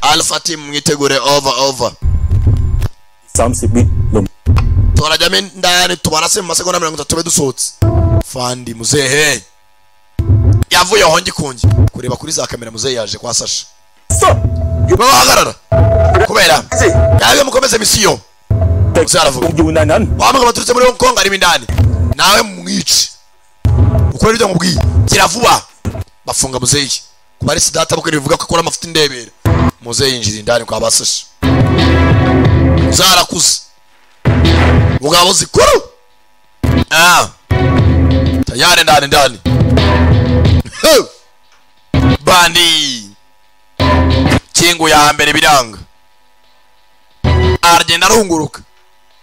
Alpha team mwitegure over turajya ndani tubarase mu masegonda 30 tube dusohotse fandi muzehe yavuye aho ngikungi kureba kuri za kamera muzehe yaje kwa Sasha bahagarara kubera yawe mukomeze misiyo uzaravuga wamwe baturutse muri Hong Kong ari bindani nawe mwici ukora ibyo mubwiye kiravuba bafunga muzehe kubari sidata bukwe bivuga ko akora amafuti ndebera muzehe yinjira indani kwa Basasha zarakuze mugabo zikuru tayari ndani bandi kingu ya mbere biranga aragenda arunguruka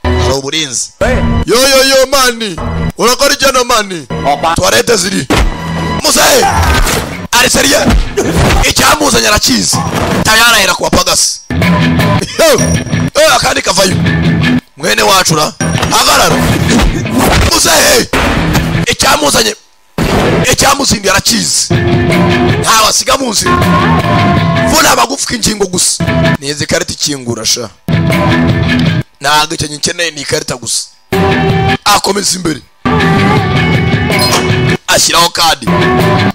ari uburinzi yo mani urakora ijana mani toilette ziri muzehe ari seriye icyamuzanya arakizi tayari ahera kuwa pagasi akandi kavayo mwene wacura agarara muzehe icyamuzindi arakizi ntawe asiga muzi vuna abagufika ingingo gusa nizi karita ikingura sha ntabwo icyo nkeneye ni ikarita gusa akomeza imbere ashyiraho kadi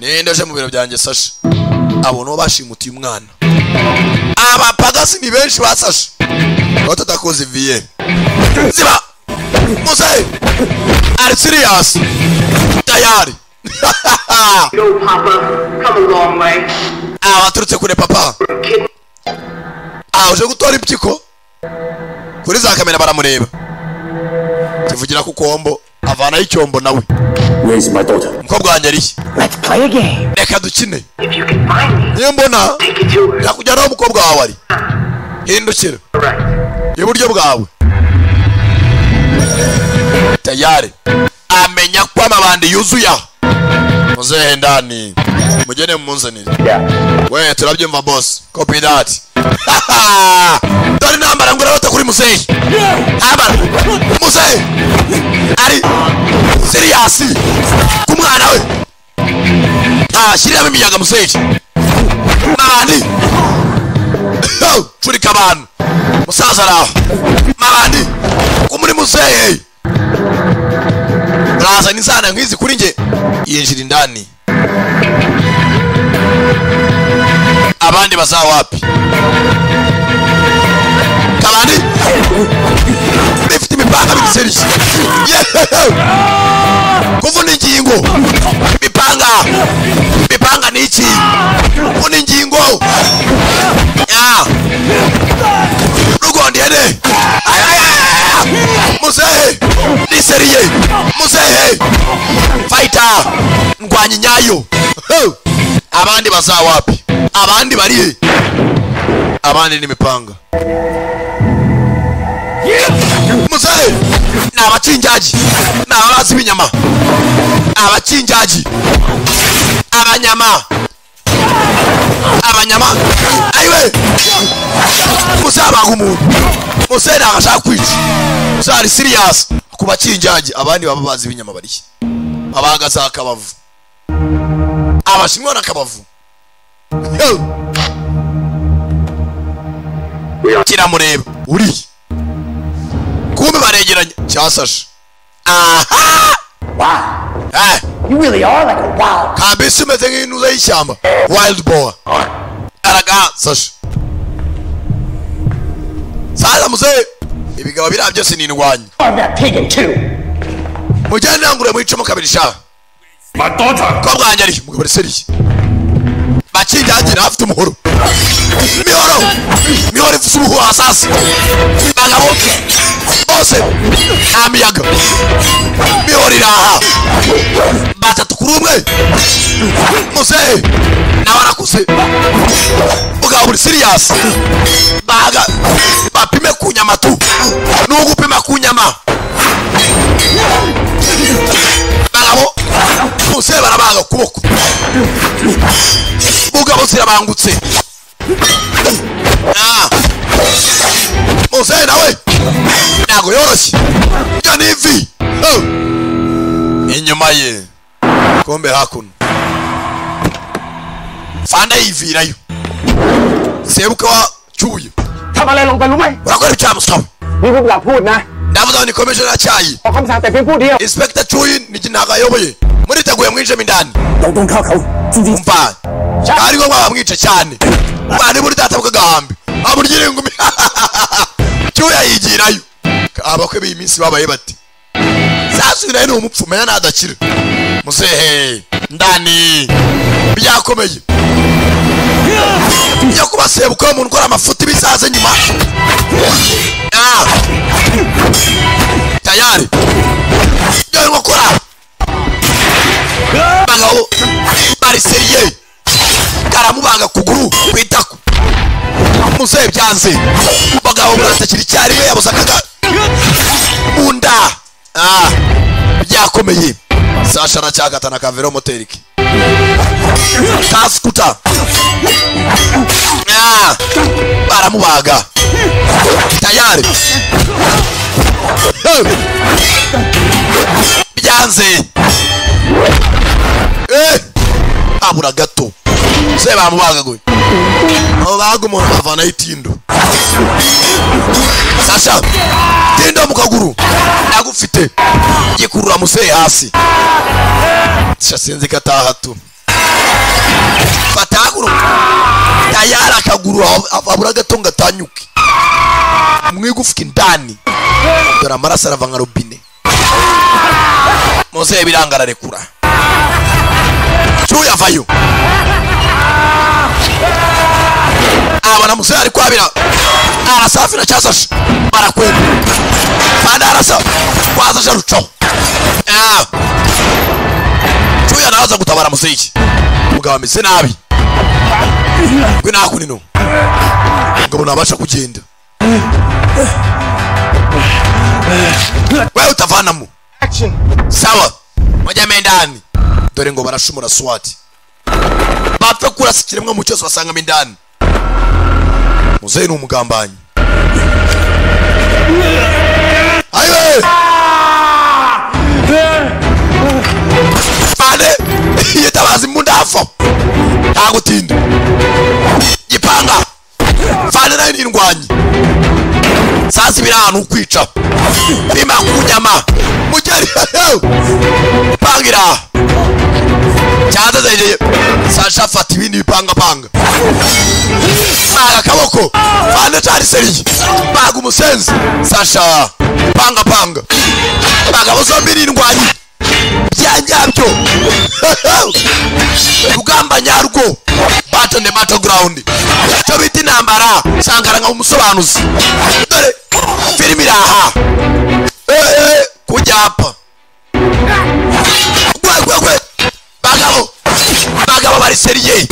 nendeje mu biro byanjye Sasha abona bashimutiye umwana abapagasi ni benshi basasha batatakoze vie ziba muzehe ari serious tayari Yo, Papa, come a long way. Waturutse kure papa uje gutora impyiko kuri za kamera baramureba tuvugira ku kombo avana y'icyombo nawe Where is my daughter? mukobwa wanjye ari Let's play a game. reka dukine If you can find me, niyo mbona take it to her. yakujyana aho umukobwa wawe ari hindukira Right. iburyo bwawe tayari amenya ko amabandi yuzuye muzehe ndani mugene mumunzanire we turabyumva boss copy that dore nambara ngura bata kuri muzehe abara muzehe ari serious kumwana we shiramo imiyaga muzehe mabandi churika abantu musaza raho mabandi kumuri muzehe raza nizana nk'izi kuri nge yinjira indani abandi bazawapi kabandi bifite imipanga b'iseri kuvuna ingingo mipanga ni iki kuvuna ingingo rugondene muzehe ni seriye muzehe fighter ndwanyi nyayo abandi bazawapi abandi barihe abandi ni mipanga muzehe ni abacinjaji ni ababazi b'inyama abacinjaji abanyama ayiwe muzehe abaga umuntu muzehe nagashaka kwica muzehe ari serious ku bacinjaji abandi baba bazi b'inyama barihe abaga za kabavu abashinwa na kabavu kiramureba uri kumbe baregeranye cyasashe You really are like a wild. kabisi umeze nk'intuza y'ishyamba wild boar araga sashe saza muzehe ibigabo biriya byose ni indwanyi I'm that pig in two. mujyane nangure mwicamo kabiri sha My daughter. ko bwanjye ari mugabo seriye bacinjagira afite umuhoro mihoro ifite ubuhu asasi bagabo bose amiyaga mihoro iraha batatu kuri umwe muzehe nawe arakuze mugabo buri serious baga bapime ku nyama tu n'ugupima ku nyama bagabo muzehe barabaga ukuboko mugabo zirabangutse muzehe nawe ntago yoroshye iyo ni ivi inyuma ye kombe hakuno fanda yivirayo sebuka wa cyuye ทำอะไรลงไปรู้ไหม urakora icyamusaba นี่ผมอยากพูดนะ ndavuga ni commissioner cyayi ขอคำสั่งแต่เพียงผู้เดียว inspector cyuye ni kinaga yoboye muriteguye mwinje mindani เราต้องฆ่าเขาจริง umva ari ngo mwamwica cyane bani muri data bw'agahambi amurgire ingumi cyuya yigirayo abakwe b'iminsi babaye bati sasubira ni umupfume nadakira musehe ndani byakomeye yo kubasebuka umuntu ukora amafuti bisaze nyuma tayari yo ngokora bagabo bari seriye karamubaga kuguru kwitako musehe byanze bagabo baratakira cyari we yabusakaga unda byakomeye Sasha na cyagata na kavero moteriki kaskuta baramubaga tayari byanze abura gato se bamubaga gwe abaga umuntu avana itindo Sasha tindo mukaguru nagufite gikurura museye hasi sinzi kataha tu fataguru tayari akaguru abura gato ngatanyuke mwigufika indani dore amaraso arava nka robine museye birangara rekura cyuya vayo abana museye ari kwabira arasafira cyasasha barakwenda kandi arasa kwazasha rucaho cyuya naza gutabara museye mugabo ameze nabi gwe nakunino ngabo nabasha kugenda wewe utavanamo sawa mujya mendani dore ngo barashumura swati bapfa kurasikire mwe mu cyose basanga mendani muzehe ni umugambanyi ayo fane yetabazi mundafa ntagutinda gipanga fane nayo nindwanyi sasa biranu ukwica bima kunyama mujari pangira cyanda zeye Sasha fata ibindi bipanga panga kaboko fane cyari seri baga umusenzi Sasha panga panga baga bozombi nindwanyi byanyabyo rugamba nyarwo battle the battleground cyo biti nambara sangara nka umusobanuzi dore filimi raha kujyapa gwe bagabo bari seriye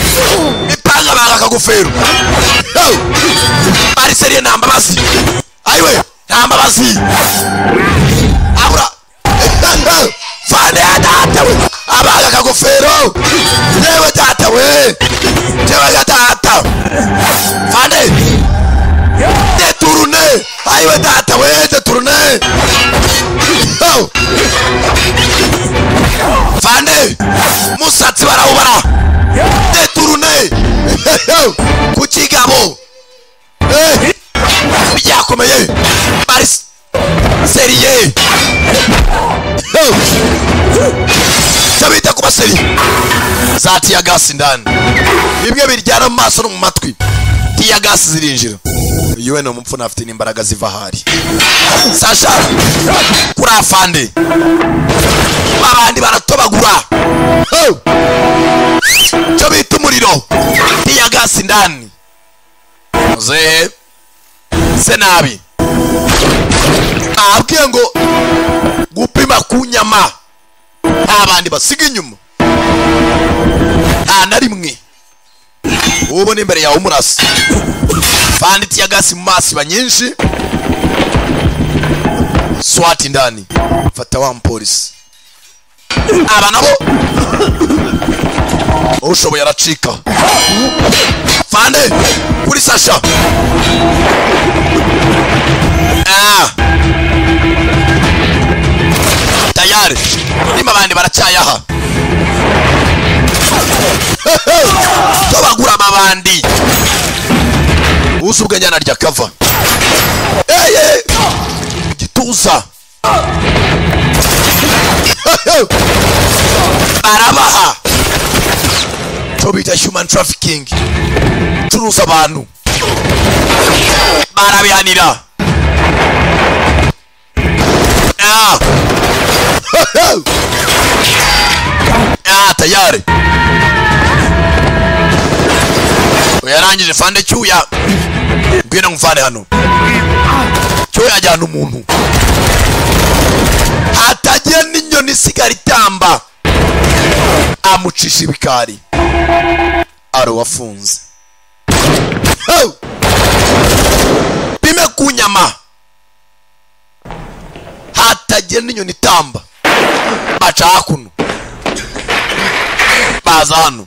ipanga baga kagufero bari seriye nambabazi aiwe nambabazi abura fane data we abaga kagufero yewe data we yewe data fane deturune aiwe data we deturune fane musatsi barawubara deturune kukigabo byakomeye bari seriye chabita kuba seri zati ya gas ndani bimwe biryana mu maso no mu matwi tiya gas zirinjira yewe no mupfu nafite n'imbaraga ziva hari Sasha kurafande abandi baratobagura chabita umuriro tiya gas ndani muzehe senabi abwiye ngo gupima kunyama abandi basiga inyuma na rimwe ubone imbere yawe umurasi banditi ya gasi mu maso banyinshi swati ndani fata wa mpolisi aba nabo ushoboye aracika fande kuri Sasha tayari nima bandi baracyayaha tobagura abandi usubwe njyana rya kava gituza barabaha cyo bita human trafficking curuza abantu barabihanira tayari yarangije fande cyuya ngwino ngufane hano cyuya ajyana umuntu hatagiye n'inyoni isigara itamba amucisha ibikari aro wafunze bime ku nyama hatagiye n'inyoni itamba baca hakuno baza hano